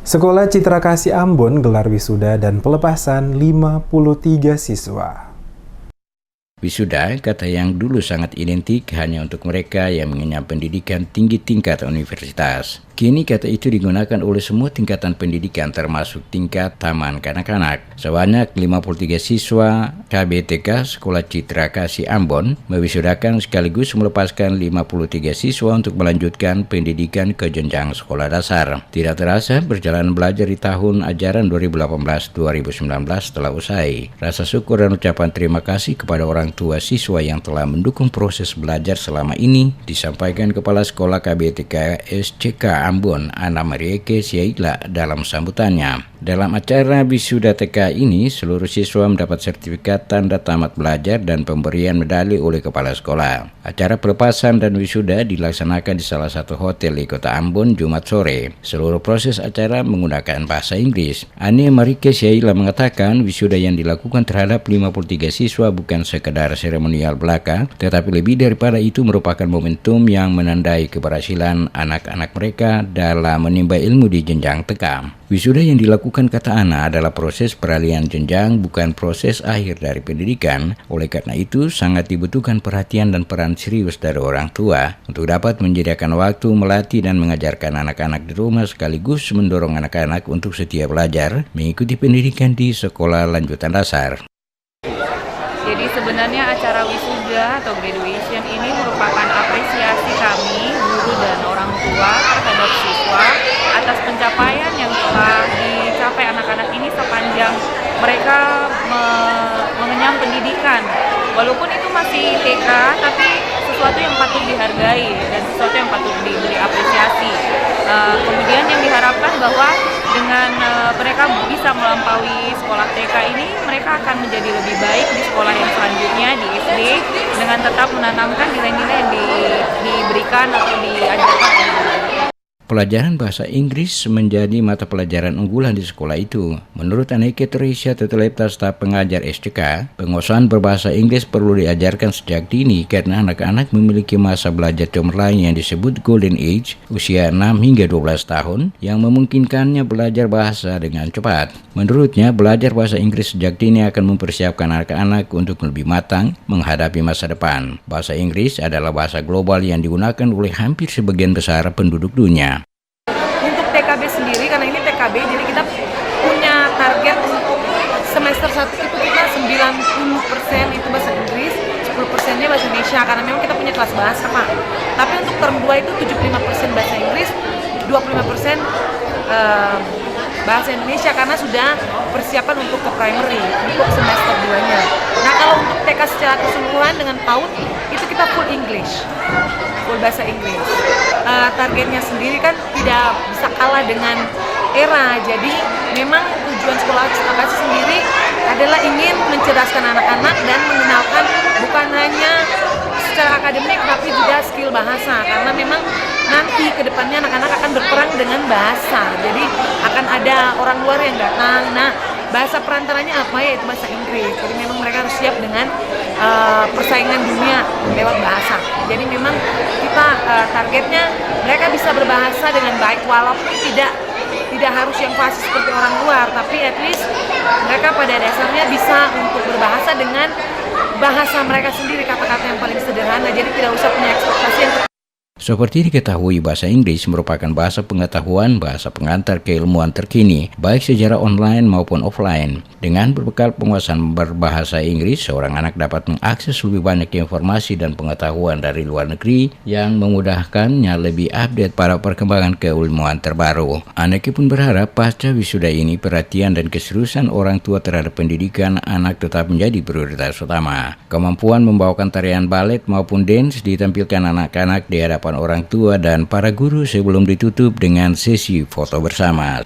Sekolah Citra Kasih Ambon gelar wisuda dan pelepasan 53 siswa. Wisuda, kata yang dulu sangat identik hanya untuk mereka yang mengenyam pendidikan tinggi tingkat universitas. Kini kata itu digunakan oleh semua tingkatan pendidikan termasuk tingkat taman kanak-kanak. Sebanyak 53 siswa KBTK Sekolah Citra Kasih Ambon mewisudakan sekaligus melepaskan 53 siswa untuk melanjutkan pendidikan ke jenjang sekolah dasar. Tidak terasa perjalanan belajar di tahun ajaran 2018-2019 telah usai. Rasa syukur dan ucapan terima kasih kepada orang tua siswa yang telah mendukung proses belajar selama ini disampaikan Kepala Sekolah KBTK SCK Ambon Ana Marieke Siaila dalam sambutannya. Dalam acara wisuda TK ini, seluruh siswa mendapat sertifikat tanda tamat belajar dan pemberian medali oleh kepala sekolah. Acara pelepasan dan wisuda dilaksanakan di salah satu hotel di kota Ambon Jumat sore. Seluruh proses acara menggunakan bahasa Inggris. Ana Marieke Siaila mengatakan wisuda yang dilakukan terhadap 53 siswa bukan sekedar seremonial belaka, tetapi lebih daripada itu merupakan momentum yang menandai keberhasilan anak-anak mereka dalam menimba ilmu di jenjang TK. Wisuda yang dilakukan kata Ana adalah proses peralihan jenjang, bukan proses akhir dari pendidikan. Oleh karena itu, sangat dibutuhkan perhatian dan peran serius dari orang tua untuk dapat menyediakan waktu melatih dan mengajarkan anak-anak di rumah sekaligus mendorong anak-anak untuk setia belajar mengikuti pendidikan di sekolah lanjutan dasar. Jadi sebenarnya acara wisuda atau graduation ini merupakan apresiasi kami, guru dan orang tua terhadap siswa atas pencapaian yang telah dicapai anak-anak ini sepanjang mereka mengenyam pendidikan. Walaupun itu masih TK, tapi sesuatu yang patut dihargai dan sesuatu yang patut diberi apresiasi. Kemudian yang diharapkan bahwa dengan mereka bisa melampaui sekolah TK ini, mereka akan menjadi lebih baik di sekolah yang selanjutnya di SD dengan tetap menanamkan nilai-nilai yang diberikan atau diajarkan oleh guru. Pelajaran bahasa Inggris menjadi mata pelajaran unggulan di sekolah itu. Menurut Anneke Teresia Tetelepta, staf pengajar SCK, penguasaan berbahasa Inggris perlu diajarkan sejak dini karena anak-anak memiliki masa belajar cemerlang yang disebut Golden Age, usia 6 hingga 12 tahun, yang memungkinkannya belajar bahasa dengan cepat. Menurutnya, belajar bahasa Inggris sejak dini akan mempersiapkan anak-anak untuk lebih matang menghadapi masa depan. Bahasa Inggris adalah bahasa global yang digunakan oleh hampir sebagian besar penduduk dunia. TKB sendiri, karena ini TKB, jadi kita punya target untuk semester 1 itu kita 90% itu bahasa Inggris, 10%-nya bahasa Indonesia, karena memang kita punya kelas bahasa, Pak. Tapi untuk term 2 itu 75% bahasa Inggris, 25% bahasa Indonesia, karena sudah persiapan untuk ke primary, untuk semester 2-nya. Nah, kalau untuk TK secara keseluruhan dengan PAUD, itu kita full English, full bahasa Inggris. Targetnya sendiri kan tidak bisa kalah dengan era, jadi memang tujuan sekolah Citra Kasih sendiri adalah ingin mencerdaskan anak-anak dan mengenalkan bukan hanya secara akademik tapi juga skill bahasa, karena memang nanti ke depannya anak-anak akan berperang dengan bahasa, jadi akan ada orang luar yang datang. Nah, bahasa perantaranya apa? Yaitu bahasa Inggris. Jadi memang mereka harus siap dengan persaingan dunia lewat bahasa. Jadi memang kita targetnya mereka bisa berbahasa dengan baik, walaupun tidak harus yang fasih seperti orang luar, tapi at least mereka pada dasarnya bisa untuk berbahasa dengan bahasa mereka sendiri, kata-kata yang paling sederhana. Jadi tidak usah punya ekspektasi yang Seperti diketahui, bahasa Inggris merupakan bahasa pengetahuan, bahasa pengantar keilmuan terkini, baik secara online maupun offline. Dengan berbekal penguasaan berbahasa Inggris, seorang anak dapat mengakses lebih banyak informasi dan pengetahuan dari luar negeri yang memudahkannya lebih update pada perkembangan keilmuan terbaru. Anneke pun berharap pasca wisuda ini perhatian dan keseriusan orang tua terhadap pendidikan anak tetap menjadi prioritas utama. Kemampuan membawakan tarian balet maupun dance ditampilkan anak-anak di hadapan orang tua dan para guru sebelum ditutup dengan sesi foto bersama.